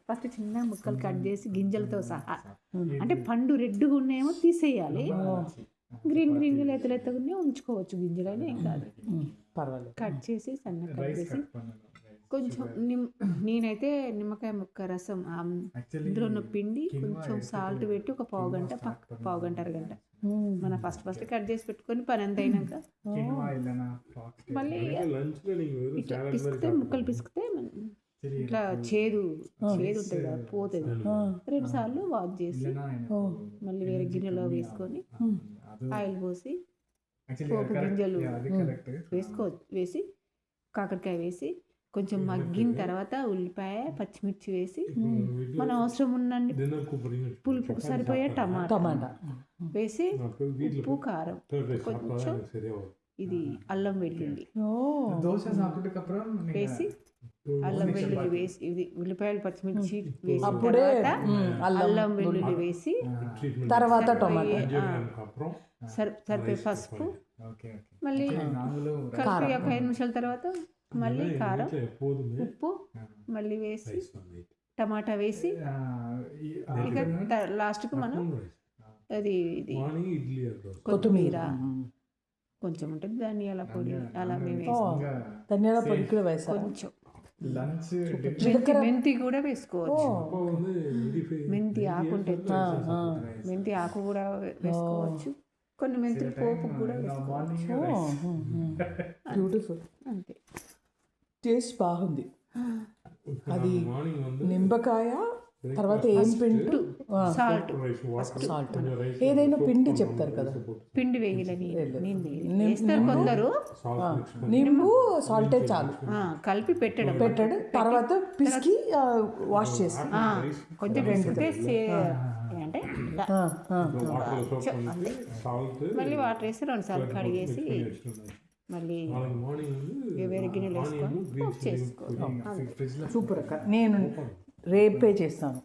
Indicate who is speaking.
Speaker 1: First చిన్న ముక్కలు cut చేసి గింజలతో సహా, అంటే పండు రెడ్గా ఉన్నాయేమో తీసేయాలి, గ్రీన్ లేతగా ఉన్నాయి ఉంచుకోవచ్చు, గింజలని ఏం కాదు, పర్వాలేదు. కట్ చేసి సన్నగా కట్ చేసి కొంచెం నేనైతే నిమ్మకాయ ముక్క రసం ఇందులో ఉన్న పిండి కొంచెం సాల్ట్ పెట్టి ఒక పావుగంట అరగంట మనం ఫస్ట్ కట్ చేసి పెట్టుకొని పని అంత అయినాక మళ్ళీ ఇట్లా పిసికితే ముక్కలు పిసికితే ఇట్లా చేదు ఉంటుంది కదా పోతుంది. 2 సార్లు వాష్ చేసి మళ్ళీ వేరే గిన్నెలో వేసుకొని ఆయిల్ పోసి పోపు గింజలు వేసి కాకరకాయ వేసి కొంచెం మగ్గిన తర్వాత ఉల్లిపాయ పచ్చిమిర్చి వేసి మన అవసరం ఉన్నన్ని పులుపుకు సరిపోయే టమాటా వేసి ఉప్పు కారం కొంచెం ఇది అల్లం వెల్లుల్లి వేసి అల్లం వెల్లుల్లి వేసి ఇది ఉల్లిపాయలు పచ్చిమిర్చి వేసిన తర్వాత అల్లం వెల్లుల్లి వేసి తర్వాత టమాటా సరిపోయే పసుపు మళ్ళీ కలిపి ఒక 5 నిమిషాల తర్వాత మళ్ళీ కారం ఉప్పు మళ్ళీ వేసి టమాటా వేసి ఇక లాస్ట్కు మనం అది ఇది కొత్తిమీర కొంచెం ఉంటుంది, ధనియాల పొడి అలా మేము వేస్తాం. ధనియాల పొడి కూడా వేస్తాం, కొంచెం మెంతి కూడా వేసుకోవచ్చు, మెంతి ఆకు ఉంటుంది, మెంతి ఆకు కూడా వేసుకోవచ్చు, కొన్ని మెంతులు పోపు కూడా వేసుకోవచ్చు. బ్యూటిఫుల్, అంతే. టేస్ట్ బాగుంది. అది నిమ్మకాయ తర్వాత ఏం పిండి, సాల్ట్ ఏదైనా పిండి చెప్తారు కదా, పిండి వేయాలని వేస్తారు కొందరు, నింబు సాల్టే చాలు కలిపి పెట్టడం తర్వాత పిసికి వాష్ చేసి కొంచెం అంటే మళ్ళీ వాటర్ వేసి 2 సార్లు కడిగేసి మళ్ళీ వేరే గిన్నెలు వేసుకొని చేసుకోవాలి. సూపర్ అక్క, నేను రేపే చేస్తాను.